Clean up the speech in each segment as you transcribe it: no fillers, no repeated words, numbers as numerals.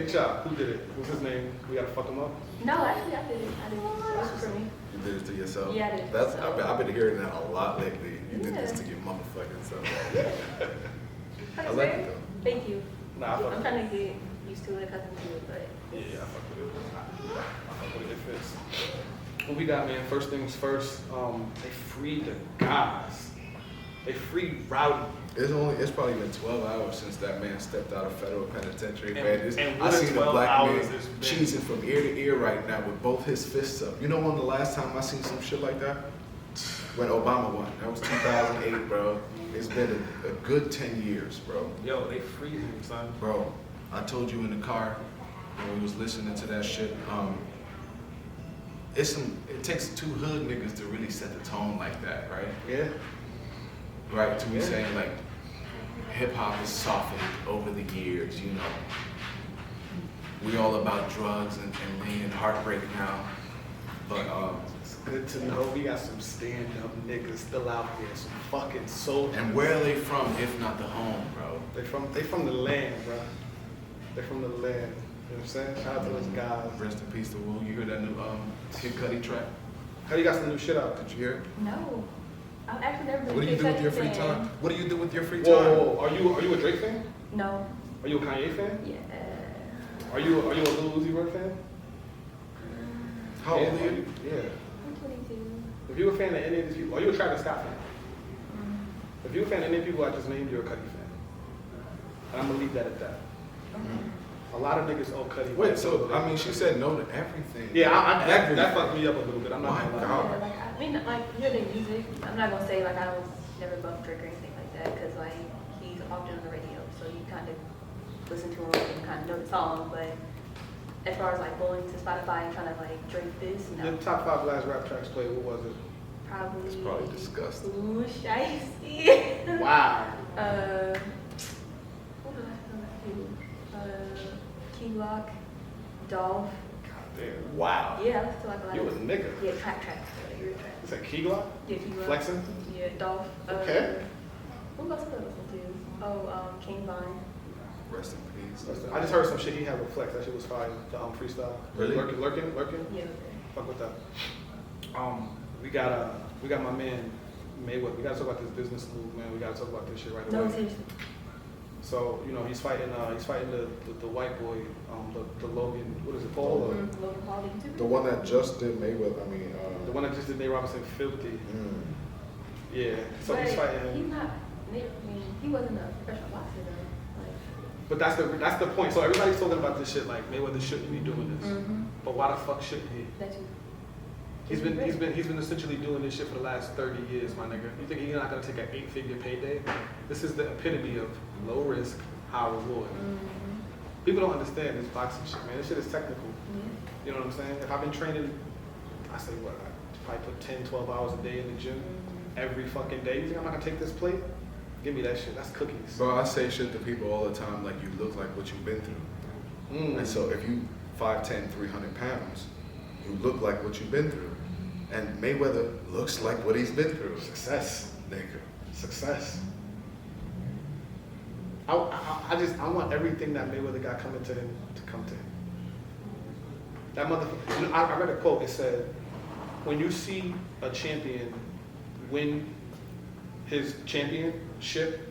Big Chop, who did it? What's his name? We gotta fuck him up? No, actually, I did it. It was for me. You did it to yourself? Yeah, I did. I've been hearing that a lot lately. You did this to your motherfucking self. I like it though. Thank you. Nah, I fuck I'm trying to get used to it, accustomed to it, but. Yeah, I fuck with it. I fuck with it. It fits. What we got, man? First things first. They freed the guys. They freed Rowdy. It's probably been 12 hours since that man stepped out of federal penitentiary. And I seen a black man it's been. cheesing from ear to ear right now with both his fists up. You know when the last time I seen some shit like that? When Obama won. That was 2008, bro. It's been a good 10 years, bro. Yo, they freed him, son. Bro, I told you in the car when we was listening to that shit. It takes two hood niggas to really set the tone like that, right? Yeah. Right, to me saying like hip hop has softened over the years, you know. We all about drugs and lean and heartbreak now. But It's good to know we got some stand-up niggas still out there, some fucking soldiers. and where are they from if not the home, bro? They from the land, bro. They from the land. You know what I'm saying? Shout out to those guys. Rest in peace to Wu. You hear that new Kid Cudi track? How you got some new shit out? Did you hear it? No. I've actually never been What do you a do with your Kentucky free fan. time? What do you do with your free time? Whoa, are you a Drake fan? No. Are you a Kanye fan? Yeah. Are you a Lil Uzi Vert fan? How old are you? Yeah. I'm 22. If you're a fan of any of these people, are you a Travis Scott fan? If you're a fan of any people I just named, you're a Cudi fan. And I'm gonna leave that at that. A lot of niggas owe Cudi. Wait, so I mean, she said no to everything. Yeah, that Everything. fucked me up a little bit. I'm not My gonna lie. God. Yeah, like, I mean, like, you know the music. I'm not gonna say, like, I don't never bump Drake or anything like that, because, like, he's often on the radio, so you kind of listen to him and kind of know the song, but as far as, like, going to Spotify and trying to, like, Drake this, no. Your top 5 last rap tracks played, what was it? Probably. It's probably disgusting. Ooh, shiesty. Wow. What did I Key Lock, Dolph. Damn. Wow. Yeah, I listen to, like, a lot You of. a nigga. Yeah, track. You're a track. Is that Key Glock? Yeah, Key Lock. Flexing? Yeah, Dolph. Okay. Who else did I listen to? Oh, King Vine. Rest in peace. I just heard some shit he had with Flex. That shit was fire. The freestyle. Really? Lurking? Yeah. Fuck with that. We got my man Mayweather. We gotta talk about this business move, man. We gotta talk about this shit right No, away. seriously. So, you know, he's fighting the white boy, the Logan, what is it, Paul? Or Logan Paul, the YouTuber? The one that just did Mayweather, the one that just did Nate Robinson filthy. Yeah. So But he's fighting he's him. not, I mean, he wasn't a professional boxer though. Like, But that's the point. So everybody's talking about this shit like Mayweather shouldn't be doing this. But why the fuck shouldn't he? that you. He's been essentially doing this shit for the last 30 years, my nigga. You think he's not gonna take an 8-figure payday? This is the epitome of low risk, high reward. People don't understand this boxing shit, man. This shit is technical. You know what I'm saying? If I've been training, I say what, I probably put 10, 12 hours a day in the gym every fucking day. You think I'm not gonna take this plate? Give me that shit. That's cookies. Bro, I say shit to people all the time like you look like what you've been through. And so if you 5'10", 300 pounds, you look like what you've been through. And Mayweather looks like what he's been through. Success. Nigga. Success. I want everything that Mayweather got coming to him to come to him. That motherfucker. You know, I read a quote. It said, "When you see a champion win his championship,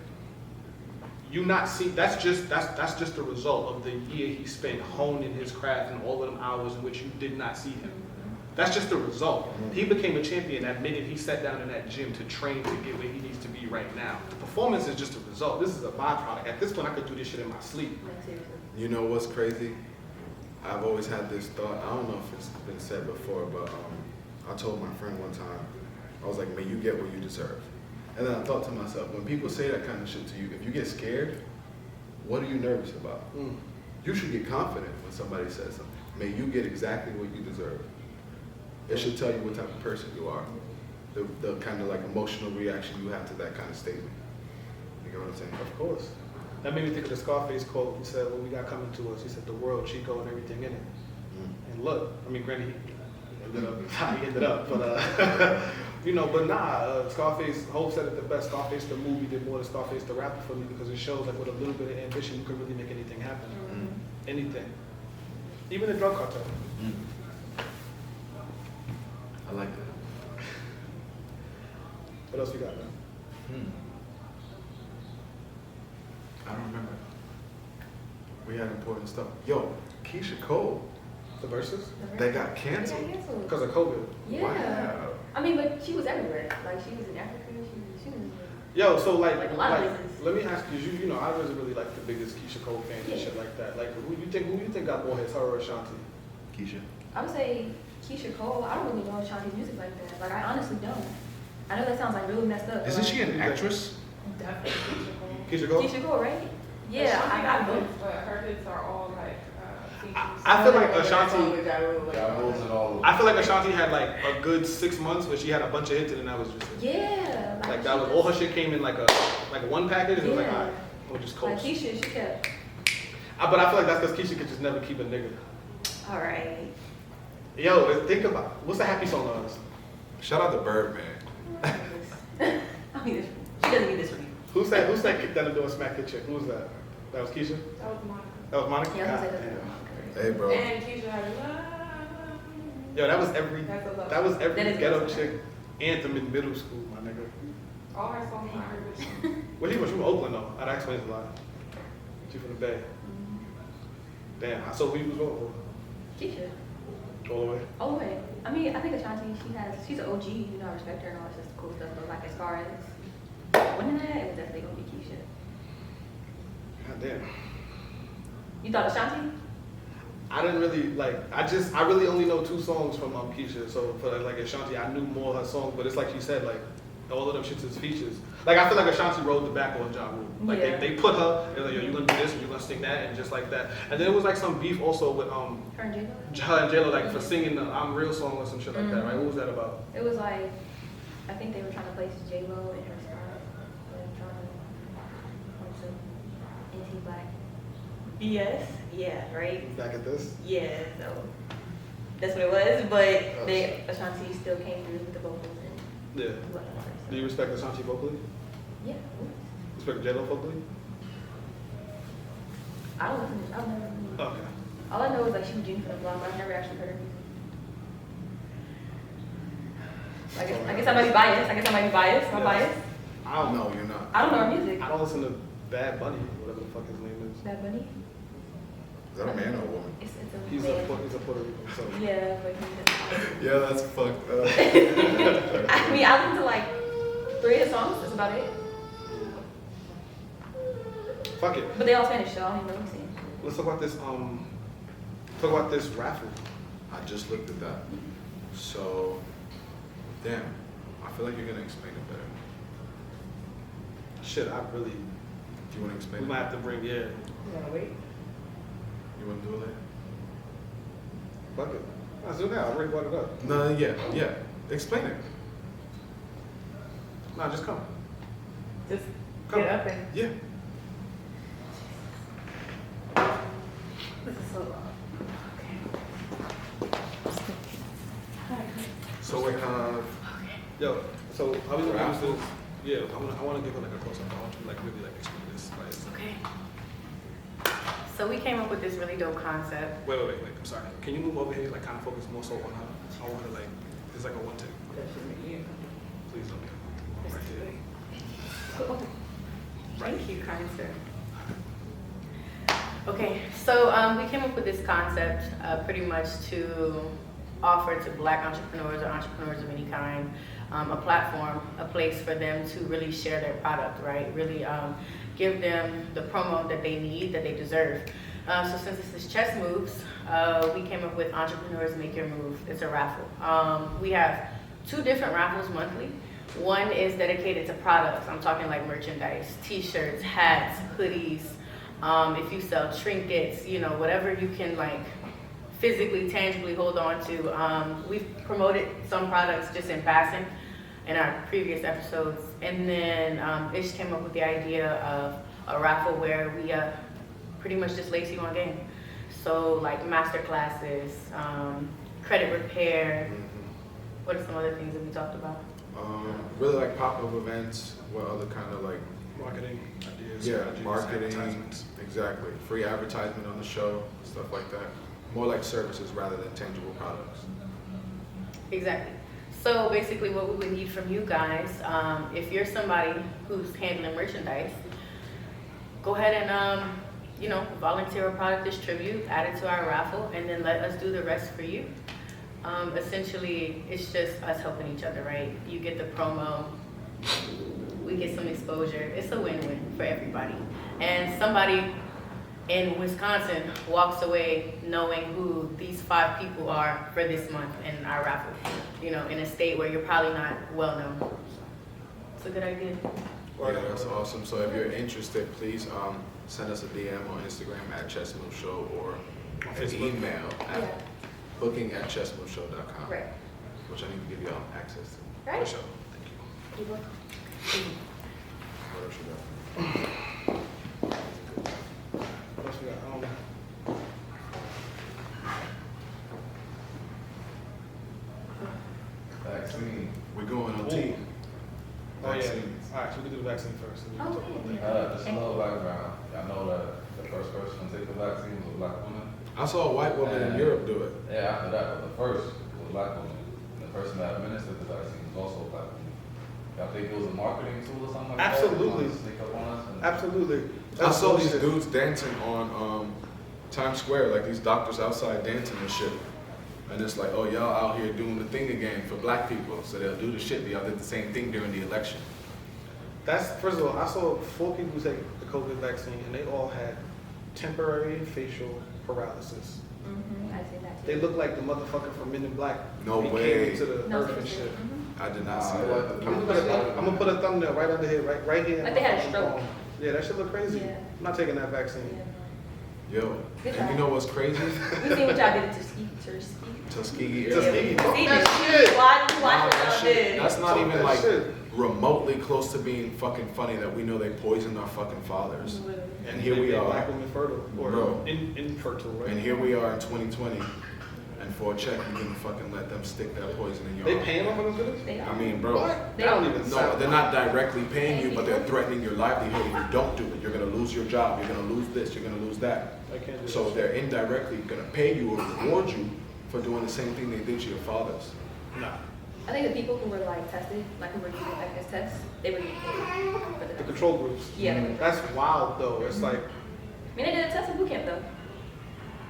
you not see that's just the result of the year he spent honing his craft and all of them hours in which you did not see him. That's just the result. He became a champion that minute he sat down in that gym to train to get where he needs to be right now. The performance is just a result. This is a byproduct. At this point, I could do this shit in my sleep. Like, seriously. You know what's crazy? I've always had this thought. I don't know if it's been said before, but I told my friend one time, I was like, man, you get what you deserve. And then I thought to myself, when people say that kind of shit to you, if you get scared, what are you nervous about? You should get confident when somebody says something. May you get exactly what you deserve. It should tell you what type of person you are. The kind of like emotional reaction you have to that kind of statement. You get what I'm saying? Of course. That made me think of the Scarface quote. He said, what we got coming to us, he said, the world, Chico, and everything in it. And look, I mean, granted, he ended up how he ended up, but you know, but nah, Scarface, Hope said it the best. Scarface the movie did more than Scarface the rapper for me because it shows like with a little bit of ambition you can really make anything happen. anything, even the drug cartel. I like that. What else we got, man? I don't remember. We had important stuff. Yo, Keisha Cole, The verses that got canceled. because of COVID. Yeah. Wow. I mean, but she was everywhere. Like, she was in Africa. She was Yo, so Like a lot of places. let me ask you, you know, I wasn't really like the biggest Keisha Cole fan and Yeah. shit like that. Like, who you think got more hits, her or Ashanti? Keisha. I would say Keisha Cole. I don't really know Ashanti's music like that. Like, I honestly don't. I know that sounds like really messed up. but, Isn't like, she an actress? Definitely Keisha Cole? Keisha Cole, right? Yeah, Ashanti I got got hits, but her hits are all like features. I feel like Ashanti. I feel like Ashanti had like a good 6 months where she had a bunch of hits and then that was just it. Yeah. Like she that was just- all her shit came in like one package and it was like, Yeah. alright, we'll just Like coast. Keisha, she kept. But I feel like that's because Keisha could just never keep a nigga. All right. Yo, think about what's the happy song on us? Shout out to Birdman. I mean, she doesn't need this from you. Who's that kicked down the door and smacked the chick? Who was that? That was Keisha? That was Monica. That was Monica? Yeah, I was God like, damn. Hey, bro. And Keisha had love. Yo, that was every That is ghetto good. chick anthem in middle school, my nigga. All her songs are her. Where she was from Oakland though. That explains a lot. She from the Bay. Damn, so who you was voting Keisha. for? All the way. All the way. I mean, I think Ashanti, she's an OG, you know, I respect her and all this cool stuff, but like as far as winning that, it was definitely gonna be Keisha. God damn. You thought Ashanti? I didn't really like. I really only know 2 songs from Keisha. So for like Ashanti, I knew more of her songs. But it's like she said, like all of them shits is features. Like I feel like Ashanti rode the back on Ja Rule. Like Yeah. they put her. They're like, yo, you gonna do this and you gonna sing that and just like that. And then it was like some beef also with Her and J-Lo? her and J-Lo like for singing the I'm Real song or some shit like that. Right? What was that about? It was like, I think they were trying to place J-Lo in her spot, but trying to point some anti-black BS. Yeah, right? Back at this. Yeah, so that's what it was, but Ashanti still came through with the vocals and Yeah. whatever. Do you respect Ashanti vocally? Yeah. Respect J-Lo vocally? I don't listen to I've never really, Okay. all I know is like she was June from the block, but I've never actually heard her music. I guess I might be biased. Am I Yeah. biased? I don't know. No, you're not. I don't know her music. I don't listen to Bad Bunny, whatever the fuck his name is. Bad Bunny? Is that a man or a woman? It's a He's man. he's a Puerto Rican. So. Yeah, but he's Yeah, that's fucked up. I mean, I listen to like 3 of his songs. That's about it. Fuck it. But they all Spanish, so I don't even know what he's saying. Let's talk about this raffle. I just looked at that. So, damn. I feel like you're gonna explain it better. Shit, I really. Do you want to explain We it? might have to bring. Yeah. You wanna wait? You want to do it later? Fuck it. Let's do it now. I already brought it up. No, yeah. Explain it. Nah, just come. Just Come. get up and. Yeah. This is so long. So we have. Yo, so how we gonna use Raffle? this? Yeah, I want to give her like a close up. I want to like really like explain this. Like, Okay. So we came up with this really dope concept. wait. I'm sorry. Can you move over here? Like kind of focus more so on her. I want her like it's like a one take. Please don't. Right here. Thank you, kind sir. Okay, so we came up with this concept pretty much to offer to Black entrepreneurs or entrepreneurs of any kind a platform, a place for them to really share their product, right? Really give them the promo that they need, that they deserve. So since this is chess moves, we came up with Entrepreneurs Make Your Move. It's a raffle. We have 2 different raffles monthly. One is dedicated to products. I'm talking like merchandise, t-shirts, hats, hoodies. If you sell trinkets, you know, whatever you can like physically, tangibly hold on to. We've promoted some products just in passing in our previous episodes. And then Ish came up with the idea of a raffle where we pretty much just lace you on game. So like master classes, credit repair. What are some other things that we talked about? Really like pop-up events, what other kind of like Marketing ideas, Yeah, strategies, marketing, advertisements. exactly. Free advertisement on the show, stuff like that. More like services rather than tangible products. Exactly. So basically what we would need from you guys, if you're somebody who's handling merchandise, go ahead and, volunteer a product distribute, add it to our raffle, and then let us do the rest for you. Essentially, it's just us helping each other, right? You get the promo, we get some exposure. It's a win-win for everybody. And somebody in Wisconsin walks away knowing who these 5 people are for this month in our raffle, in a state where you're probably not well known. It's a good idea. Yeah, that's awesome. So if you're interested, please send us a DM on Instagram at Chestnut Show or an Facebook. email at Yeah. booking@chestnutshow.com, Right. which I need to give y'all access to. Right. For sure. Thank you. You look- What else you got? What else we got? Vaccine. We're going on Ooh. team. Oh yeah. Vaccines. All right, so we can do the vaccine first. And we can Oh, talk about yeah. that. Just a little background. Y'all know that the first person to take the vaccine was a black woman. I saw a white woman in Europe do it. Yeah, after that, but the first was a black woman. And the person that administered the vaccine was also a black woman. Y'all think it was a marketing tool or something like Absolutely. that? Sneak up on us and Absolutely. I That's saw these bullshit. dudes dancing on Times Square, like these doctors outside dancing and shit. And it's like, oh, y'all out here doing the thing again for black people. So they'll do the shit. Y'all did the same thing during the election. That's, first of all, I saw 4 people take the COVID vaccine and they all had temporary facial paralysis. I see that too. They look like the motherfucker from Men in Black. No when he way. came into the No, earth and seriously. shit. I did not Nah, see I that. like the- I'm gonna put a thumbnail right under here, right here. in Like my they had a fucking stroke. palm. Yeah, that shit look crazy. Yeah. I'm not taking that vaccine. Yeah. Yo, Good and you job. know what's crazy? We seen what y'all did to ski. Tuskegee Tuskegee. Airport. Fuck See that this? shit. Why Nah, what that y'all shit- did? That's not Fuck even that like shit. remotely close to being fucking funny that we know they poisoned our fucking fathers. And here we They made are. Black women fertile or Bro. infertile, right? And here we are in 2020, and for a check, you can fucking let them stick that poison in your They arm. paying them for them for this? They I are. mean, bro. What? That don't even No, sound. they're not directly paying you, but they're threatening your livelihood if you don't do it. You're gonna lose your job, you're gonna lose this, you're gonna lose that. I can't do So that. they're indirectly gonna pay you or reward you for doing the same thing they did to your fathers. Nah. I think the people who were like tested, like who were using like as tests, they were getting paid for The the. control groups. Yeah. That's wild though. It's like I mean, they did a test in boot camp though.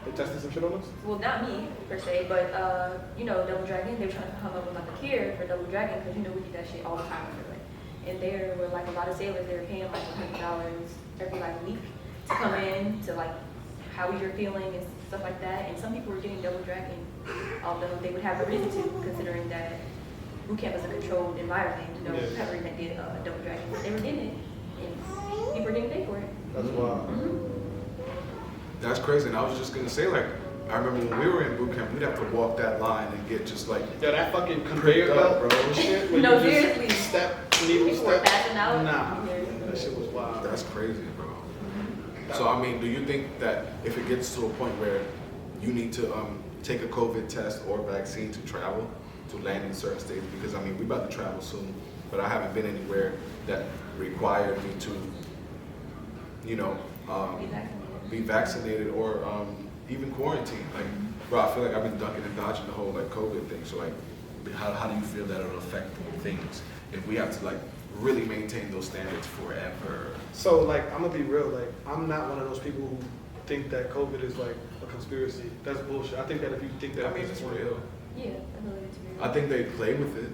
they tested some shit on us. Well, not me per se, but Double Dragon, they were trying to come up with like a cure for Double Dragon because we do that shit all the time. Anyway. And there were like a lot of sailors, they were paying like $100 every like week to come in to like how you're feeling and stuff like that. And some people were getting Double Dragon, although they would have a reason to, considering that boot camp is a controlled environment. Yeah. Every that did Double Dragon, but they were getting it, and people were getting paid for it. That's wild. That's crazy. And I was just gonna say, like, I remember when we were in boot camp, we'd have to walk that line and get just like, Yo, that fucking conveyor Pricked up, belt bro. shit. Where No, you just seriously. Step, needle People were step. passing out. Nah, Yeah. that shit was wild. that's crazy, bro. So I mean, do you think that if it gets to a point where you need to take a COVID test or vaccine to travel, to land in certain states? Because I mean, we about to travel soon, but I haven't been anywhere that required me to, Be vaccinated. be vaccinated or even quarantined. Like, bro, I feel like I've been ducking and dodging the whole like COVID thing. So like, how do you feel that it'll affect things if we have to like really maintain those standards forever? So like, I'm gonna be real. Like, I'm not one of those people who think that COVID is like a conspiracy. That's bullshit. I think that if you think that, I mean, it's real. Yeah, I believe it's real. I think they play with it.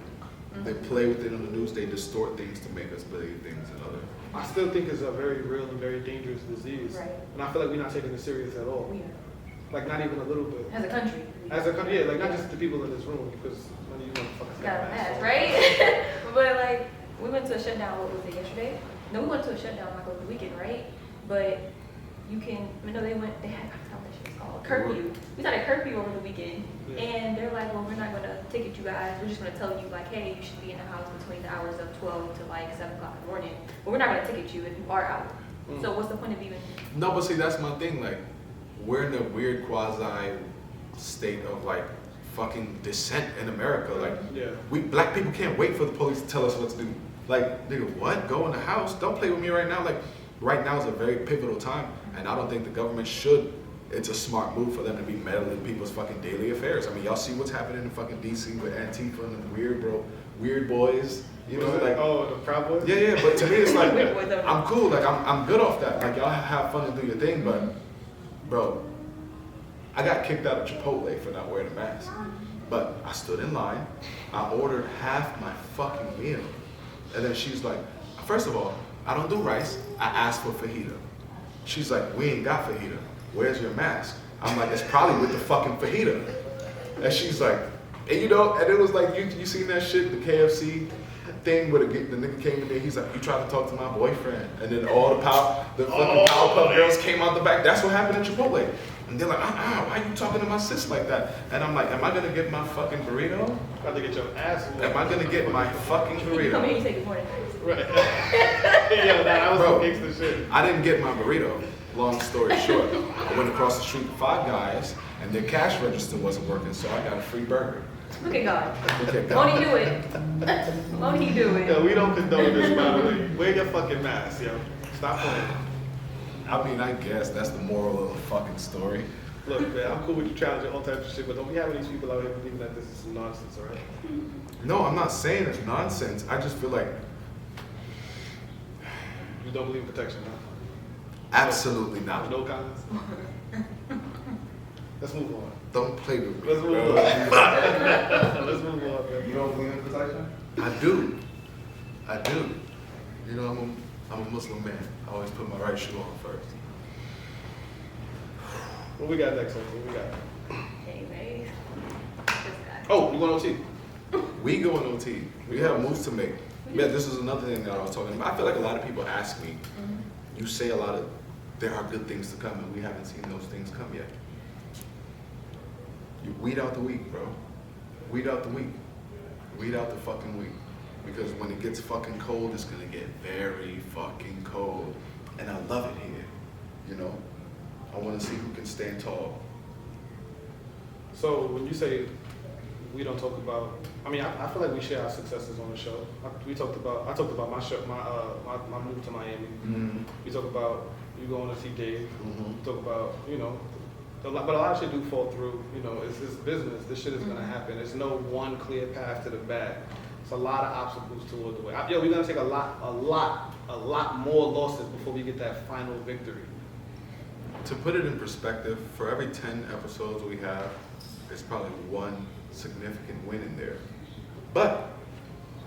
They play with it on the news. They distort things to make us believe things and other. I still think it's a very real and very dangerous disease. Right. And I feel like we're not taking it serious at all. We are. Like, not even a little bit. As a country. As a country, yeah, like not just the people in this room, because none of you motherfuckers Got got a masks mask, on. right? But like, we went to a shutdown, what was it, yesterday? No, we went to a shutdown like over the weekend, right? But you can, they had, I forgot what that shit was called, curfew. We had a curfew over the weekend, Yeah. and they're like, well, we're not gonna ticket you guys, we're just gonna tell you like, hey, you should be in the house between the hours of 12 to like 7 o'clock in the morning, but we're not gonna ticket you if you are out. So what's the point of even? No, but see, that's my thing. Like, we're in a weird quasi state of like fucking dissent in America. Like, Yeah. we black people can't wait for the police to tell us what to do. Like, nigga, what? Go in the house? Don't play with me right now. Like, right now is a very pivotal time, and I don't think the government should. It's a smart move for them to be meddling in people's fucking daily affairs. I mean, y'all see what's happening in fucking DC with Antifa and the weird boys. You know, like, oh, the Proud Boys? yeah. But to me, it's like, Weird boys are- I'm cool. Like, I'm good off that. Like, y'all have fun and do your thing. But, bro, I got kicked out of Chipotle for not wearing a mask. But I stood in line. I ordered half my fucking meal, and then she's like, first of all, I don't do rice. I asked for fajita. She's like, we ain't got fajita. Where's your mask? I'm like, it's probably with the fucking fajita. And she's like, and you know, and it was like, you seen that shit, the KFC thing where the nigga came in there, he's like, you tried to talk to my boyfriend. And then all the fucking Powerpuff Girls came out the back. That's what happened in Chipotle. And they're like, why are you talking to my sis like that? And I'm like, am I gonna get my fucking burrito? About to get your ass whooped. Am I gonna get my fucking You come here, burrito? you say good morning. Right. Yo, nah, that was Bro. some gangster shit. I didn't get my burrito. Long story short, I went across the street to Five Guys, and their cash register wasn't working, so I got a free burger. Look at God. Look at God. Won't he do it? Won't he do it? Yo, we don't condone this, by the way. Wear your fucking mask, yo. Stop playing. I mean, I guess that's the moral of the fucking story. Look, man, I'm cool with you challenging all types of shit, but don't be having these people out here believing that this is some nonsense, all right? No, I'm not saying it's nonsense. I just feel like You don't believe in protection, huh? absolutely not. No comments? Let's move on. Don't play with me. Let's move on. bro. Let's move on, man. You don't believe in protection? I do. You know, I'm a Muslim man. I always put my right shoe on first. What we got next, Uncle? What we got? Hey, babe. This guy. Oh, you want OT? We go in OT. We have moves to make. Yeah, this is another thing that I was talking about. I feel like a lot of people ask me, you say a lot of, there are good things to come, and we haven't seen those things come yet. You weed out the week, bro. Weed out the week. Weed out the fucking week. Because when it gets fucking cold, it's gonna get very fucking cold. And I love it here, you know? I wanna see who can stand tall. So when you say we don't talk about, I mean, I feel like we share our successes on the show. I talked about my show, my move to Miami. Mm-hmm. We talk about you going to see Dave. Mm-hmm. We talk about, you know, but a lot of shit do fall through. You know, it's business. This shit is gonna happen. There's no one clear path to the bag. It's a lot of obstacles toward the way. Yo, we're gonna take a lot more losses before we get that final victory. To put it in perspective, for every 10 episodes we have, there's probably one significant win in there. But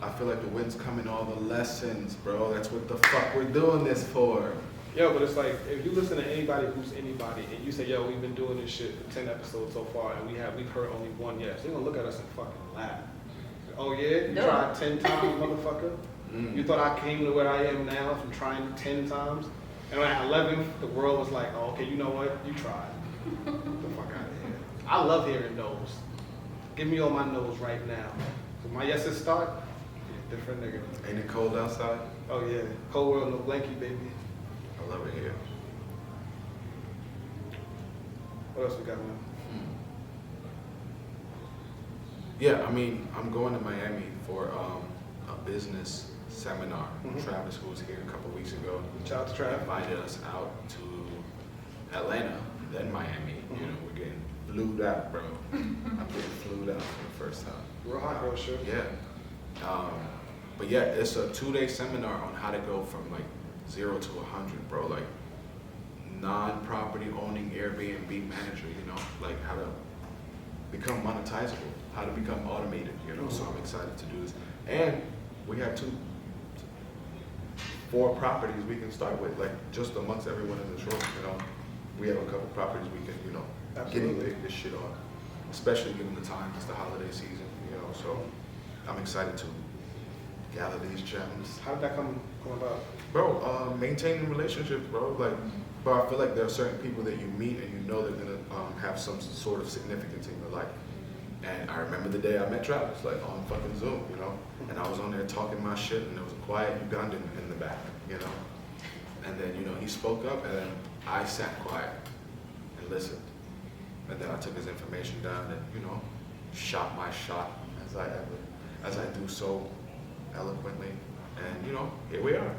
I feel like the wins come in all the lessons, bro. That's what the fuck we're doing this for. Yo, but it's like, if you listen to anybody who's anybody, and you say, yo, we've been doing this shit for 10 episodes so far, and we've heard only one yes, they're gonna look at us and fucking laugh. Oh yeah? You No. tried 10 times, motherfucker? Mm. You thought I came to where I am now from trying 10 times? And at 11, the world was like, oh, okay, you know what? You tried. Get the fuck out of here. I love hearing no's. Give me all my no's right now. So my yeses start, yeah, different nigga. Ain't it cold outside? Oh yeah, cold world, no blankie, baby. I love it here. What else we got, man? Yeah, I mean, I'm going to Miami for a business seminar. Mhm. Travis, who was here a couple weeks ago, Shout out to Trav. invited us out to Atlanta, then Miami. You know, we're getting flued out, bro. I'm getting flued out for the first time. Real hot girl shit. Yeah. But yeah, it's a 2-day seminar on how to go from like 0 to 100, bro. Like non-property owning Airbnb manager, you know, like how to become monetizable, how to become automated, you know. So I'm excited to do this. And we have 4 properties we can start with, like just amongst everyone in this room, you know. We have a couple properties we can, you know, Absolutely. get this shit on, especially given the time, it's the holiday season, you know. So I'm excited to gather these gems. How did that come about? Bro, maintaining relationships, bro. Like, bro, I feel like there are certain people that you meet and you know they're gonna have some sort of significance in your life. And I remember the day I met Travis, like on fucking Zoom, you know, and I was on there talking my shit, and there was a quiet Ugandan in the back, you know. And then, you know, he spoke up, and then I sat quiet and listened. And then I took his information down and, you know, shot my shot as I do so eloquently. And, you know, here we are.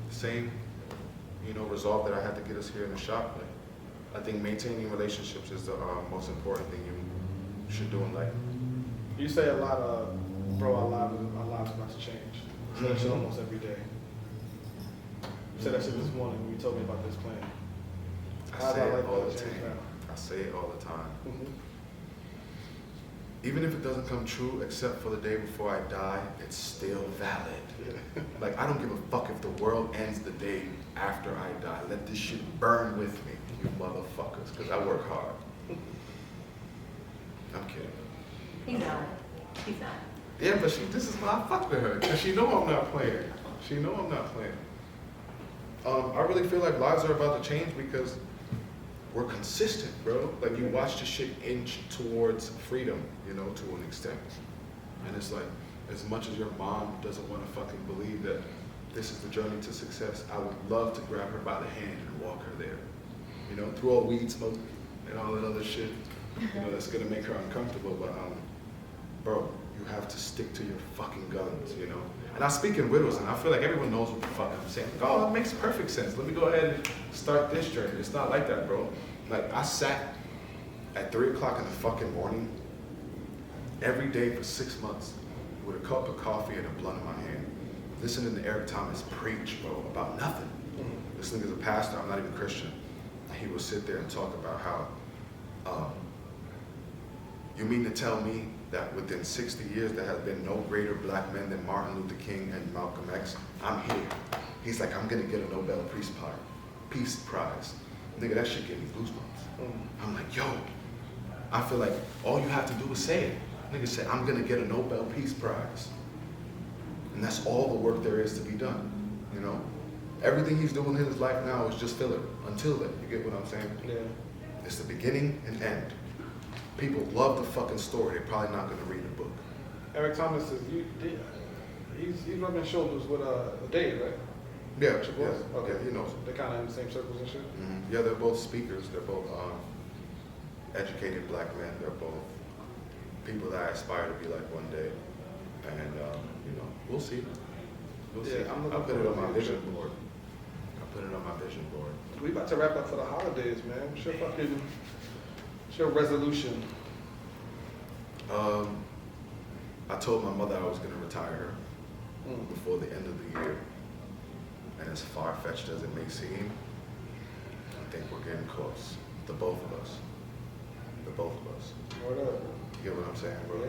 Same, you know, resolve that I had to get us here in the shop. But I think maintaining relationships is the most important thing you should do in life. You say a lot of, bro, our lives about to change. You say that shit almost every day. You said that shit this morning when you told me about this plan. I say it all the time. I say it all the time. Mm-hmm. Even if it doesn't come true, except for the day before I die, it's still valid. Like, I don't give a fuck if the world ends the day after I die. Let this shit burn with me, you motherfuckers, because I work hard. I'm kidding. He's not. He's not. Yeah, but this is why I fuck with her, because she know I'm not playing. She know I'm not playing. I really feel like lives are about to change because we're consistent, bro. Like, you watch the shit inch towards freedom, you know, to an extent. And it's like, as much as your mom doesn't want to fucking believe that this is the journey to success, I would love to grab her by the hand and walk her there. You know, through all weed smoke and all that other shit, you know, that's gonna make her uncomfortable. But, bro, you have to stick to your fucking guns, you know? And I speak in riddles, and I feel like everyone knows what the fuck I'm saying. Oh, it makes perfect sense. Let me go ahead and start this journey. It's not like that, bro. Like, I sat at 3 o'clock in the fucking morning every day for 6 months with a cup of coffee and a blunt in my hand, listening to Eric Thomas preach, bro, about nothing. This nigga's a pastor. I'm not even Christian. And he would sit there and talk about how, you mean to tell me that within 60 years there has been no greater black men than Martin Luther King and Malcolm X? I'm here. He's like, I'm gonna get a Nobel Peace Prize. Nigga, that shit gave me goosebumps. I'm like, yo, I feel like all you have to do is say it. Nigga said, I'm gonna get a Nobel Peace Prize. And that's all the work there is to be done, you know? Everything he's doing in his life now is just filler. Until then, you get what I'm saying? Yeah. It's the beginning and end. People love the fucking story. They're probably not gonna read the book. Eric Thomas is, he's rubbing shoulders with Dave, right? Yeah, Your boys? yeah, Okay. yeah, he knows. They're kind of in the same circles and shit? Yeah, they're both speakers. They're both educated black men. They're both people that I aspire to be like one day. And, you know, we'll see. We'll see. Yeah, I'm I'll looking put it on forward my to it. vision board. I'll put it on my vision board. We about to wrap up for the holidays, man. What's your resolution? I told my mother I was going to retire before the end of the year. And as far-fetched as it may seem, I think we're getting close. The both of us. The both of us. Word up. You get what I'm saying, bro? Yeah.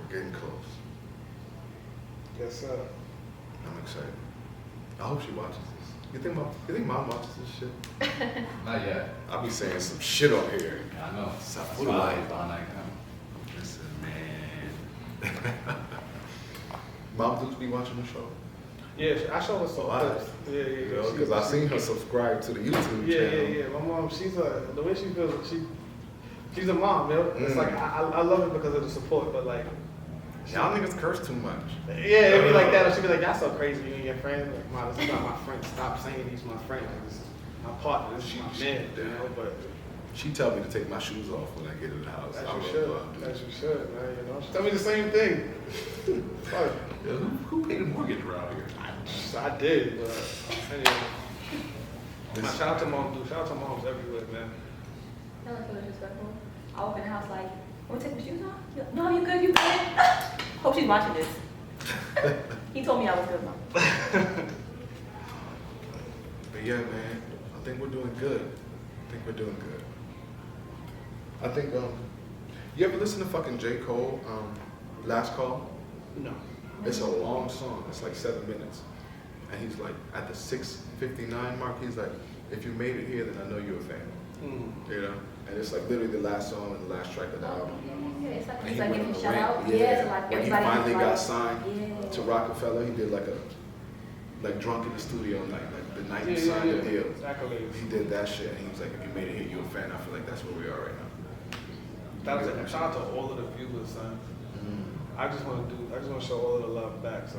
We're getting close. Yes, sir. I'm excited. I hope she watches this. You think mom watches this shit? Not yet. I'll be saying some shit on here. I know. So, That's what why do I I- ain't buying that camera. Listen, man. Mom dudes be watching the show? Yeah, I show her some Why? clips. Yeah. You know, because I seen her subscribe to the YouTube Yeah, channel. yeah. My mom, the way she feels, she's a mom, yo. It's like, I love it because of the support, but like, Y'all niggas curse too much. yeah, it'd be like that. Or she'd be like, y'all so crazy, you and your friend. Like, Mom, this is not my friend. Stop saying he's my friend. Like, this is my partner. This is my man, you know, but. She tell me to take my shoes off when I get in the house. As I you don't should, know what I'm doing. as you should, man, you know. She tell me the same thing. Fuck. Yeah, who paid the mortgage around here? I did, but anyway. Shout out to mom, dude. Shout out to moms everywhere, man. That was so disrespectful. I walk in the house like, want to take my shoes off? No, you good, you good. Hope she's watching this. He told me I was good, Mom. But yeah, man, I think we're doing good. I think we're doing good. I think, you ever listen to fucking J. Cole, Last Call? No. It's a long song. It's like 7 minutes. And he's like, at the 6:59 mark, he's like, if you made it here, then I know you're a fan. You know? And it's like literally the last song and the last track of the album. Yeah, it's like, And it's he like went giving on a a shout out. rant. Yeah, so like When he everybody finally like, got signed yeah. to Rockefeller, he did like drunk in the studio night, like the night he Yeah, signed yeah, the deal. accolades. He did that shit, and he was like, if you made it here, you're a fan. I feel like that's where we are right now. That was it. Shout out to all of the viewers, son. I just want to show all of the love back, so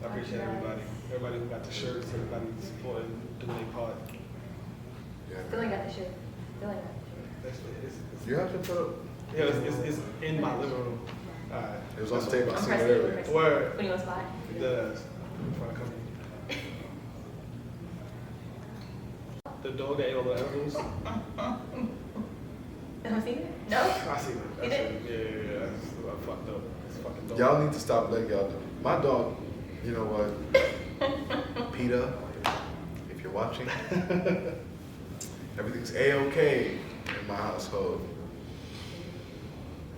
I appreciate everybody. Everybody who got the shirts, everybody supporting, doing their part. Yeah, Still ain't got the shit. Still ain't got the shit. It's, you have to put up. yeah, it's in my living room. Alright. It was on the table. I I'm seen it pressing. earlier. Word. Putting you on the spot. He does. Trying to come in. The dog that ate all the edibles. Have you seen it? No? I seen it. You did? Yeah. That's fucked up. It's fucking dog. Y'all need to stop letting y'all do. My dog, you know what? Peter, if you're watching, everything's A-okay in my household.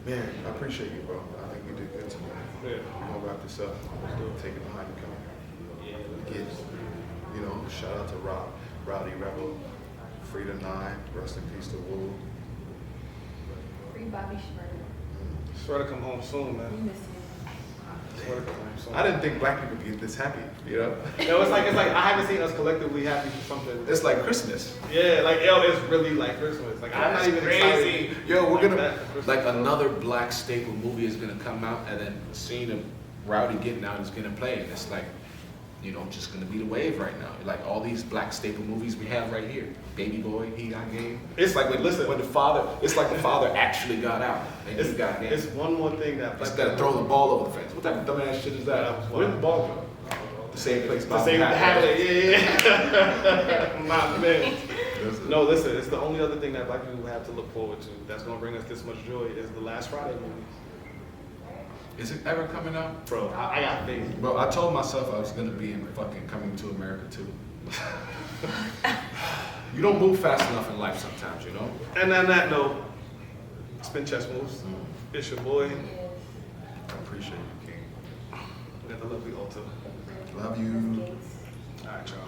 Man, I appreciate you, bro. I think we did good tonight. Yeah. We're gonna wrap this up. Take it behind the camera. Yeah. Get, you know, shout out to Rowdy Rebel, Frida 9, rest in peace to Woo. Free Bobby Schmurder. Swear to come home soon, We man. miss you. Swear to come home soon. I didn't think black people could get this happy, you know? No, it's like I haven't seen us collectively happy for something. It's like Christmas. Yeah, like yo, it's really like Christmas. Like I'm not That's even crazy. excited. Yo, we're like gonna that for Christmas, Like bro. another black staple movie is gonna come out, and then seeing a Rowdy getting out is gonna play, and it's like, you know, just gonna be the wave right now. Like all these black staple movies we have right here. Baby Boy, he got game. It's like when the father, it's like the father actually got out and It's, he got game. it's one more thing that Just gotta throw the ball over the fence. What type of dumbass shit is that? Where'd the ball go? The same place. The same habit. Yeah. My man. No, listen. It's the only other thing that black people have to look forward to. That's gonna bring us this much joy is the Last Friday movie. Is it ever coming out? Bro, I got faith. Bro, I told myself I was gonna be in fucking Coming to America too. You don't move fast enough in life sometimes, you know? And on that note, spin chess moves. It's your boy. I appreciate you, King. We got the lovely Alta. Love you. Gates. All right, y'all.